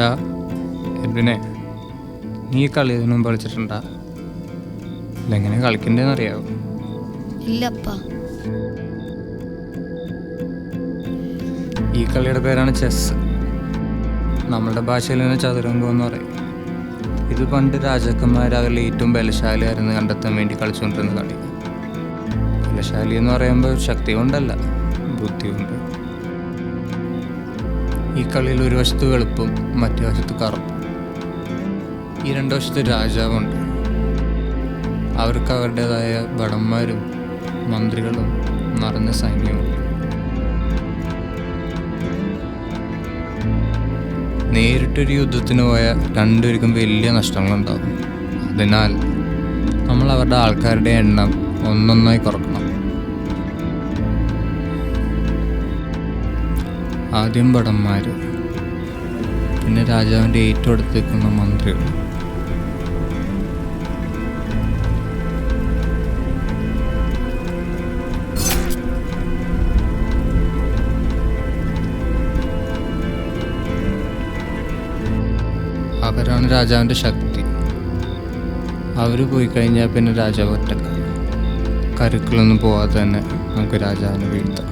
ഡാ എബിനെ, നീ കളി ഇതിനു മുമ്പ് കളിച്ചിട്ടുണ്ടാ? ഇല്ലെങ്ങനെ കളിക്കണ്ടേന്ന് അറിയാവോ? ഇല്ലപ്പാ. ഈ കളിയുടെ പേരാണ് ചെസ്. നമ്മളുടെ ഭാഷയിൽ നിന്ന് ചതുരംഗം എന്ന് പറയും. ഇത് പണ്ട് രാജാക്കന്മാർ അവരിൽ ഏറ്റവും ബലശാലിയായിരുന്നു കണ്ടെത്താൻ വേണ്ടി കളിച്ചുകൊണ്ടിരുന്ന കളി. ബലശാലി എന്ന് പറയുമ്പോൾ ശക്തി കൊണ്ടല്ല, ബുദ്ധി കൊണ്ട്. ഈ കളിയിൽ ഒരു വശത്ത് വെളുപ്പും മറ്റേ വശത്ത് കറുപ്പും. ഈ രണ്ട് വശത്ത് രാജാവുണ്ട്. അവർക്ക് അവരുടേതായ ഭടന്മാരും മന്ത്രികളും നിറഞ്ഞ സൈന്യവും. നേരിട്ടൊരു യുദ്ധത്തിന് പോയ രണ്ടുപേർക്കും വലിയ നഷ്ടങ്ങളുണ്ടാകും. അതിനാൽ നമ്മൾ അവരുടെ ആൾക്കാരുടെ എണ്ണം ഒന്നൊന്നായി കുറക്കണം. ആദ്യം ഭടന്മാർ, പിന്നെ രാജാവിൻ്റെ ഏറ്റവും അടുത്ത് നിൽക്കുന്ന മന്ത്രികൾ. അവരാണ് രാജാവിൻ്റെ ശക്തി. അവർ പോയി കഴിഞ്ഞാൽ പിന്നെ രാജാവ് ഒറ്റക്ക. കരുക്കളൊന്നും പോവാതെ തന്നെ നമുക്ക് രാജാവിനെ വീഴ്ത്താം.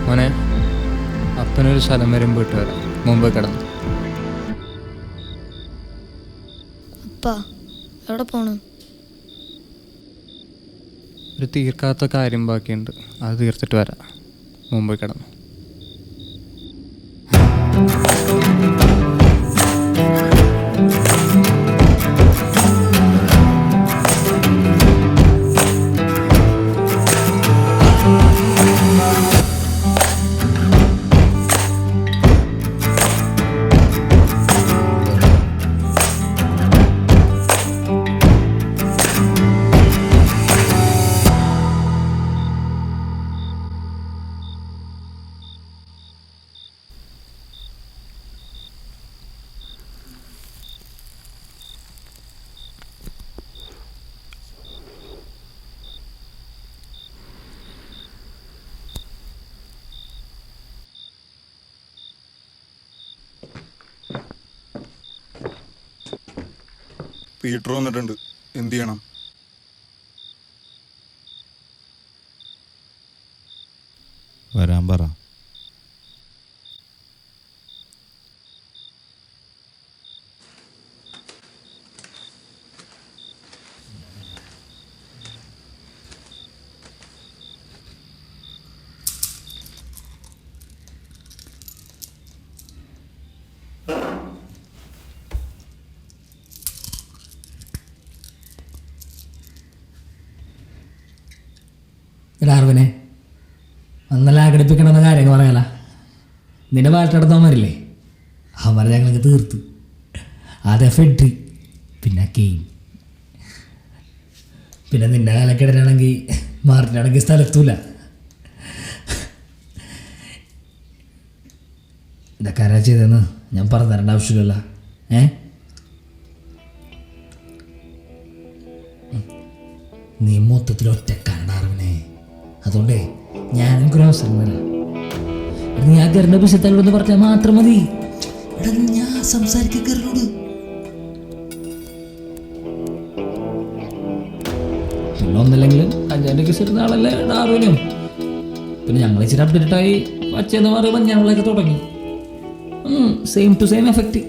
മോനെ, അപ്പനൊരു സ്ഥലം വരെ പോയിട്ട് വരാം. മുമ്പ് കിടന്നു. അപ്പാ എവിടെ പോണു? ഒരു തീർക്കാത്ത കാര്യം ബാക്കിയുണ്ട്, അത് തീർത്തിട്ട് വരാം. മുമ്പ് കിടന്നു. പീറ്റർ വന്നിട്ടുണ്ട്. എന്ത് ചെയ്യണം? വരാൻ പറ. ഡാർവിനെ ഒന്നല്ല ആഘടിപ്പിക്കണമെന്ന കാര്യങ്ങൾ പറയാല. നിന്റെ പാട്ടെടുത്തവന്മാരില്ലേ, അവന്മാരെ ഞങ്ങൾക്ക് തീർത്തു. ആദ്യം ഫെഡ്രി, പിന്നെ കെയിൻ, പിന്നെ നിന്റെ കാലക്കിടനാണെങ്കിൽ മാർട്ടിനാണെങ്കിൽ സ്ഥലത്തൂല. ഇതൊക്കെ ആരാ ചെയ്തതെന്ന് ഞാൻ പറഞ്ഞു തരേണ്ട ആവശ്യമില്ല. നീ മൊത്തത്തിൽ ഒറ്റക്കാരൻ ഡാർവിനെ. അതുകൊണ്ടേ ഞാനെനിക്കൊരു അവസരം തരാം. നീ ആ കയറിൻ്റെ വിഷയത്തോട് പറഞ്ഞാൽ മാത്രം മതി. എടാ ഞാൻ സംസാരിക്കോട്. പിന്നെ ഒന്നില്ലെങ്കിലും 5 കേസ് ഇരുന്ന ആളല്ലേ ഡാർവിനും. പിന്നെ ഞങ്ങൾ ഇച്ചിരി അപ്ഡേറ്റായി വച്ചെന്ന് പറയുമ്പോൾ ഞങ്ങളൊക്കെ തുടങ്ങി. സെയിം ടു സെയിം എഫക്റ്റ്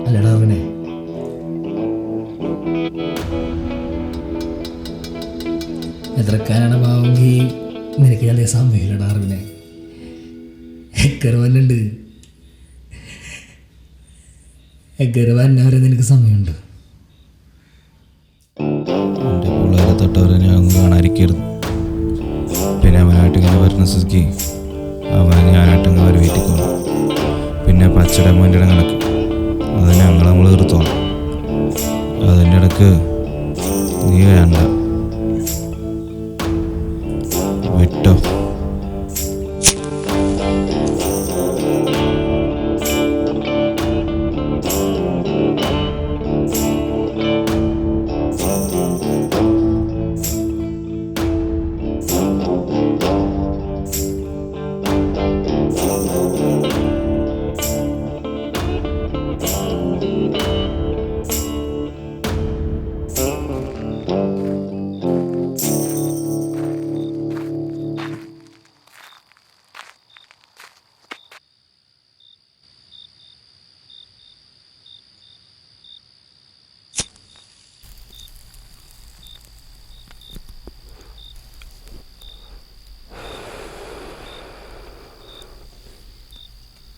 അല്ല ഡാർവിനെ? എതിർക്കാനാണ് ഭാവമെങ്കിൽ നിനക്ക് നല്ല സമയമില്ല ഡാർവിനെ. എക്കറുവന്നുണ്ട്. എക്കറുവന്നവരെ നിനക്ക് സമയമുണ്ട്. എൻ്റെ പിള്ളേരെ തൊട്ടവരെ ഞാൻ ഒന്നും കാണാതിരിക്കരുത്. പിന്നെ അവനായിട്ട് ഇങ്ങനെ വരുന്ന സ്ഥിതിക്ക് അവൻ ഞാനായിട്ട് ഇങ്ങനെ വരെ വീട്ടിക്കോണം. പിന്നെ പച്ചയുടെ മോൻ്റെ കണക്ക് അത് നമ്മൾ തീർത്തോണം. അതിൻ്റെ ഇടക്ക് നീ വേണ്ട വിട്ടോ.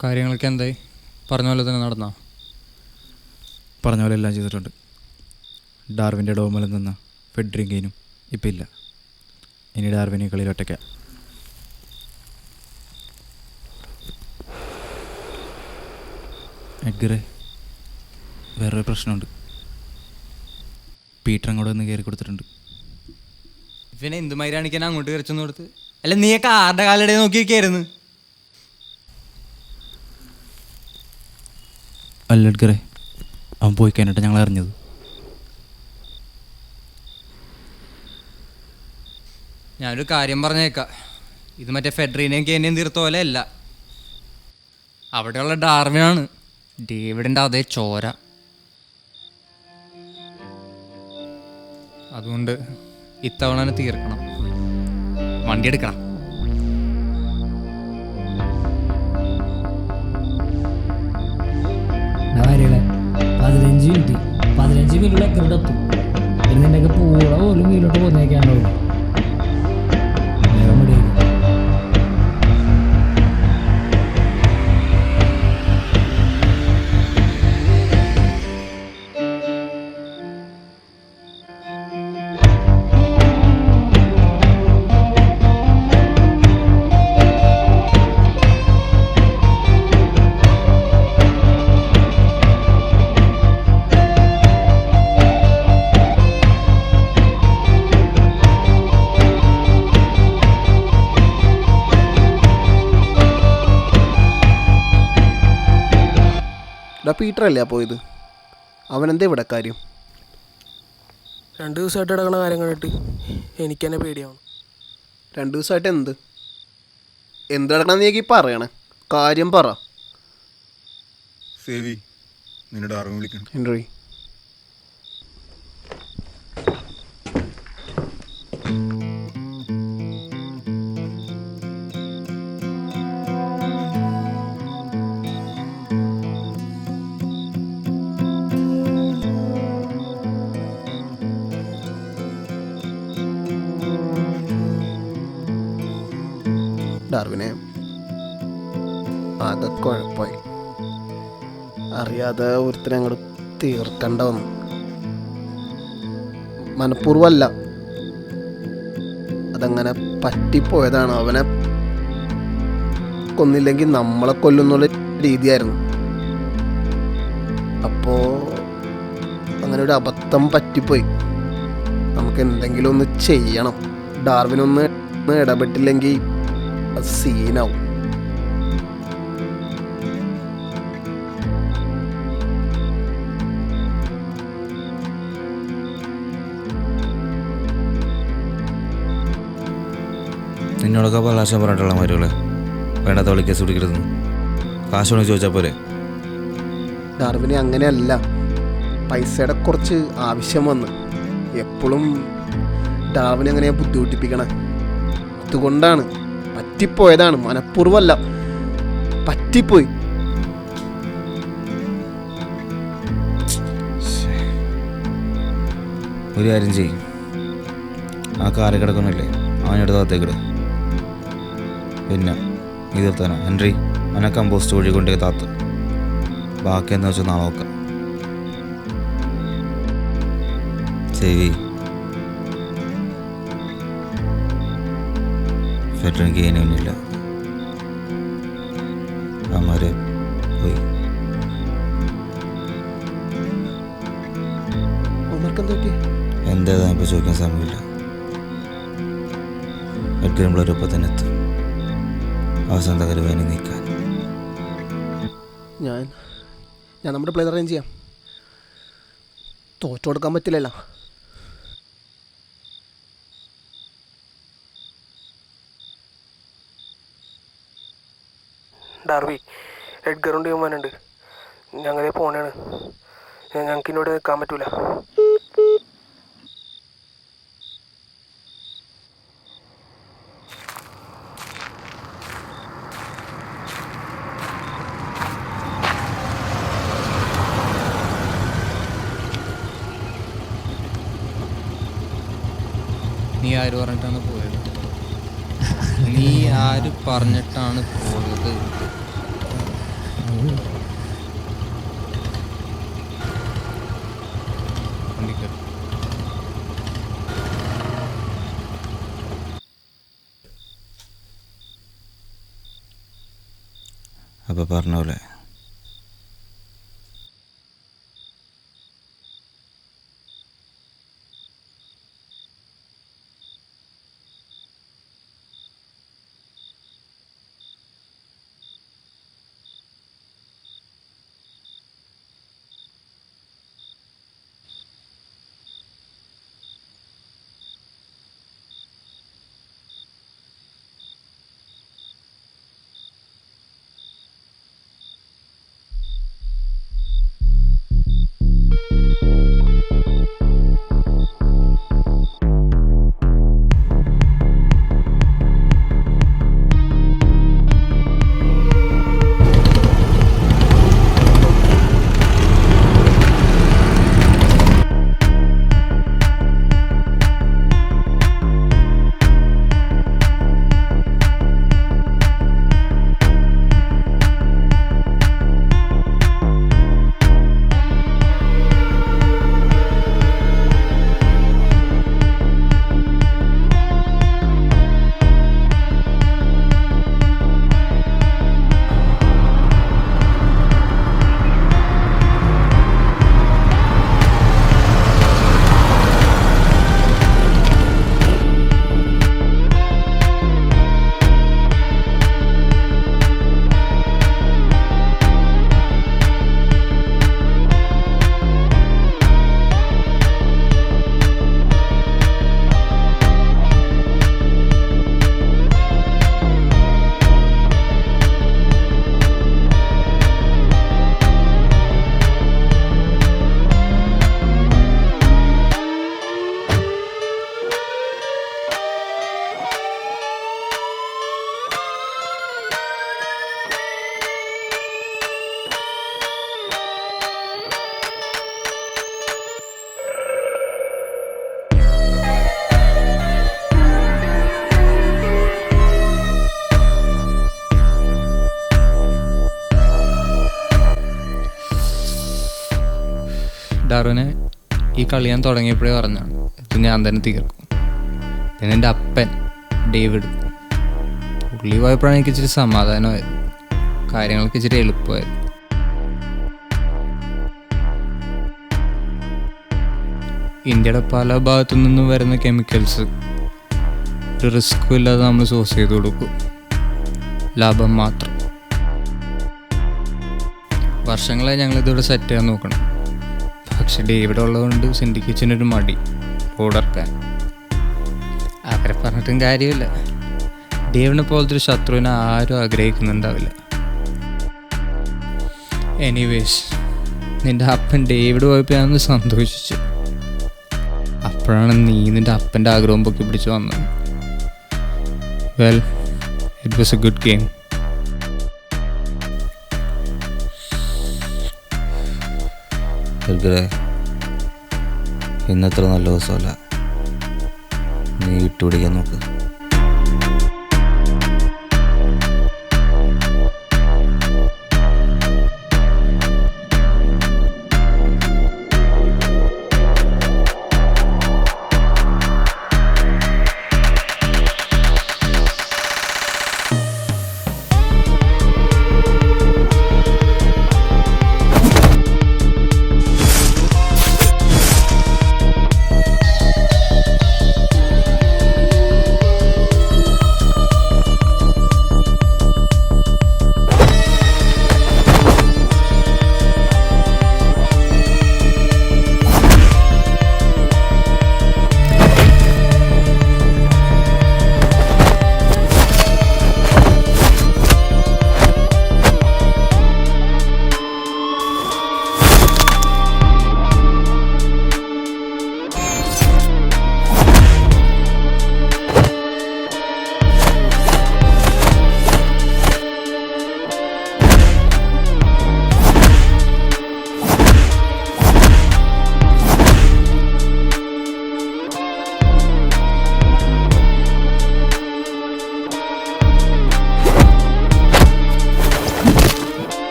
കാര്യങ്ങളൊക്കെ എന്തായി? പറഞ്ഞ പോലെ തന്നെ നടന്നോ? പറഞ്ഞ പോലെ എല്ലാം ചെയ്തിട്ടുണ്ട്. ഡാർവിൻ്റെ ഡോമിൽ നിന്ന് ഫെഡ്രിങ്കേനും ഇപ്പം ഇല്ല. ഇനി ഡാർവിനെ കളിയിൽ ഒറ്റയ്ക്ക. എഡ്ഗറെ, വേറൊരു പ്രശ്നമുണ്ട്. പീറ്റർ അങ്ങോട്ട് വന്ന് കയറി കൊടുത്തിട്ടുണ്ട്. ഇവനെ എന്തുമാതിരി കാണിക്കാൻ അങ്ങോട്ട് കയറിച്ചൊന്നു കൊടുത്ത്? അല്ല, നീയൊക്കെ ആരുടെ കാലടെ നോക്കിയിരിക്കായിരുന്നു? അല്ല എഡ്ഗറെ, അവൻ പോയി കഴിഞ്ഞിട്ട് ഞങ്ങൾ അറിഞ്ഞത്. ഞാനൊരു കാര്യം പറഞ്ഞേക്കാം. ഇത് മറ്റേ ഫെഡറീനെയും കേനെയും തീർത്ത പോലെ അല്ല. അവിടെയുള്ള ഡാർവിനാണ് ഡേവിഡിൻ്റെ അതേ ചോര. അതുകൊണ്ട് ഇത്തവണ തന്നെ തീർക്കണം. വണ്ടി എടുക്കണം. കാര്യങ്ങളെ 15 മിനിറ്റുള്ള എക്കറിടെത്തും. പിന്നെ നിൻ്റെയൊക്കെ പൂള പോലും വീട്ടിലോട്ട് പോന്നേക്കാണ്ടാവില്ല. വേഗം മടിയായിരിക്കും. പീറ്റർ അല്ലേ പോയത്? അവനെന്താ ഇവിടെ കാര്യം? 2 ദിവസമായിട്ട് നടക്കുന്ന കാര്യം കണ്ടിട്ട് എനിക്ക് തന്നെ പേടിയാവണം. 2 ദിവസമായിട്ട് എന്ത് നടക്കണം നീ പറയണേ? കാര്യം പറ. സേവി, നിന്നെ ഡാർവിൻ വിളിക്കണം. ഹെൻറി, ഡാർവിനെ ആകെ കുഴപ്പമായി. അറിയാതെ ഒരുത്തനെ അങ്ങോട്ട് തീർക്കണ്ട വന്നു. മനഃപൂർവ്വമല്ല, അതങ്ങനെ പറ്റിപ്പോയതാണ്. അവനെ കൊന്നില്ലെങ്കിൽ നമ്മളെ കൊല്ലുന്നുള്ള രീതിയായിരുന്നു. അപ്പോൾ അങ്ങനെ ഒരു അബദ്ധം പറ്റിപ്പോയി. നമുക്ക് എന്തെങ്കിലും ഒന്ന് ചെയ്യണം. ഡാർവിനൊന്ന് ഇടപെട്ടില്ലെങ്കിൽ അത് സീനാവും. നിന്നോടൊക്കെ പലാശം പറഞ്ഞിട്ടുള്ള മാരുകളെ വേണ്ടാത്ത വിളിക്കാൻ സുടിക്കരുതെന്ന് കാശ് വേണമെങ്കിൽ ചോദിച്ചാൽ പോരെ? ഡാർവിനെ അങ്ങനെയല്ല, പൈസയുടെ കുറച്ച് ആവശ്യം വന്ന്. എപ്പോഴും ഡാർവിനെ അങ്ങനെ ബുദ്ധിമുട്ടിപ്പിക്കണേ. അതുകൊണ്ടാണ്, പറ്റിപ്പോയതാണ്, മനഃപൂർവ്വമല്ല, പറ്റിപ്പോയി. ഒരു കാര്യം ചെയ്യും, ആ കാറി കിടക്കണല്ലേ അവനെടുത്ത് അകത്തേക്കിട്. പിന്നെ നീ തീർത്താനാ ഹെൻറി, അവനെ കമ്പോസ്റ്റ് വഴി കൊണ്ടേ താത്ത്. ബാക്കി എന്താ വെച്ചാൽ നാളെ നോക്കാം. സേവി, ഫെഡറൻ ഗെയിനൊന്നുമില്ല. അമ്മമാര് പോയി. എന്താ ഇപ്പോൾ ചോദിക്കാൻ സമയമില്ല. എഡ്ഗറിലൊപ്പം തന്നെ എത്തും. അവസാനത്തെ കരുവാനി നീക്കാൻ ഞാൻ നമ്മുടെ പ്ലെയർ അറേഞ്ച് ചെയ്യാം. തോറ്റു കൊടുക്കാൻ പറ്റില്ലല്ലോ. ഡാർവി, എഡ്ഗറുണ്ട് യുമാനുണ്ട്. ഞങ്ങളെ പോണാണ്. ഞങ്ങൾക്ക് ഇന്നോട് നിൽക്കാൻ പറ്റൂല. നീ ആര് പറഞ്ഞിട്ടാണ് പോയത്? നീ ആര് പറഞ്ഞിട്ടാണ് പോയത്? അപ്പോൾ പറഞ്ഞ പോലെ ഡാർവിനെ ഈ കളി ഞാൻ തുടങ്ങിയപ്പോഴേ പറഞ്ഞാണ് ഇത് ഞാൻ തന്നെ തീർക്കും. പിന്നെ എൻ്റെ അപ്പൻ ഡേവിഡ് പുള്ളി പോയപ്പോഴാണ് എനിക്ക് ഇച്ചിരി സമാധാനമായത്, കാര്യങ്ങൾക്ക് ഇച്ചിരി എളുപ്പമായത്. ഇന്ത്യയുടെ പല ഭാഗത്തു നിന്നും വരുന്ന കെമിക്കൽസ് ഒരു റിസ്ക്കും ഇല്ലാതെ നമ്മൾ സോഴ്സ് ചെയ്ത് കൊടുക്കും, ലാഭം മാത്രം. വർഷങ്ങളായി ഞങ്ങളിതോടെ സെറ്റ് ചെയ്യാൻ നോക്കണം. പക്ഷെ ഡേവിഡ് ഉള്ളതുകൊണ്ട് സിൻഡിക്കേറ്റ്സിനൊരു മടി ഓർഡർക്കാൻ. അവരെ പറഞ്ഞിട്ടും കാര്യമില്ല, ഡേവിഡിനെ പോലത്തെ ഒരു ശത്രുവിനെ ആരും ആഗ്രഹിക്കുന്നുണ്ടാവില്ല. എനിവേസ്, നിൻ്റെ അപ്പൻ ഡേവിഡ് പോയപ്പോൾ ഞാനൊന്ന് സന്തോഷിച്ചു. അപ്പോഴാണ് നീ നിൻ്റെ അപ്പൻ്റെ ആഗ്രഹം പൊക്കി പിടിച്ച് വന്നത്. Well, it was a good game. ഇന്നത്ര നല്ല ദിവസമല്ല, നീ വിട്ടുപിടിക്കാൻ നോക്ക്.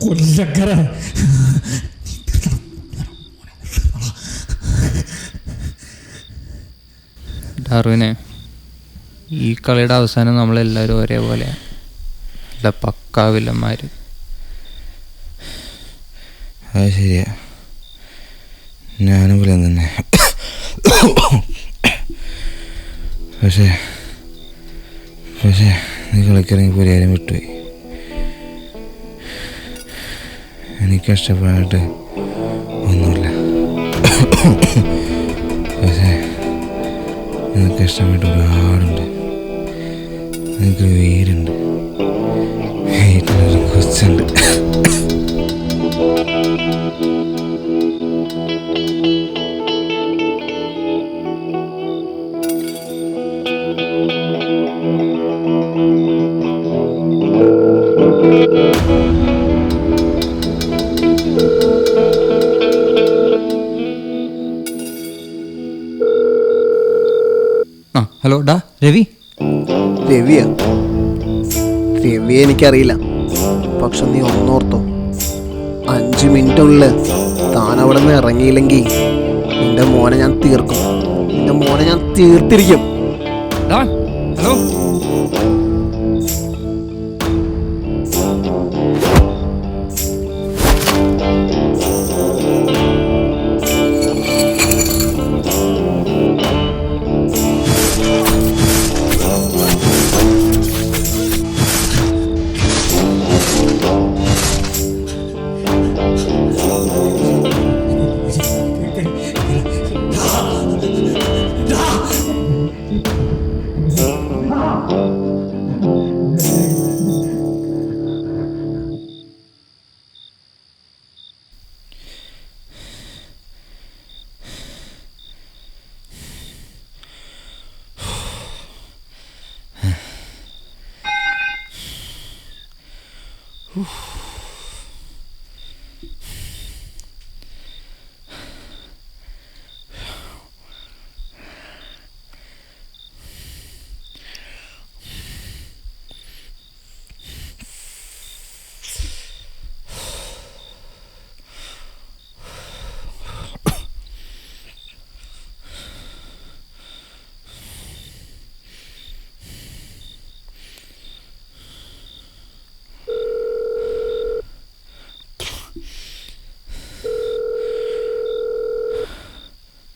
കൊല്ലക്കറ. ഡാർവിനെ, ഈ കളിയുടെ അവസാനം നമ്മളെല്ലാവരും ഒരേപോലെയാണ്. അല്ല, പക്കാ വില്ലന്മാർ. അത് ശരിയാ, ഞാനും വില്ലൻ തന്നെ. പക്ഷേ നീ കളിക്കിറങ്ങി പരിഹാരം വിട്ടുപോയി. എനിക്ക് കഷ്ടപ്പെടാനായിട്ട് ഒന്നുമില്ല. പക്ഷേ നിനക്ക് ഇഷ്ടമായിട്ട് ഒരുപാടുണ്ട്. നിനക്ക് വീടുണ്ട്, വീട്ടിലൊരു കൊച്ചുണ്ട്. ആ ഹലോ, ഡാ രവി. രവിയാ? രവി എനിക്കറിയില്ല. പക്ഷെ നീ ഒന്നോർത്തോ, 5 മിനിറ്റുള്ളിൽ താൻ അവിടെ നിന്ന് ഇറങ്ങിയില്ലെങ്കിൽ നിന്റെ മോനെ ഞാൻ തീർക്കും. നിന്റെ മോനെ ഞാൻ തീർത്തിരിക്കും. ഡാ ഹലോ.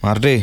മാർട്ടേ,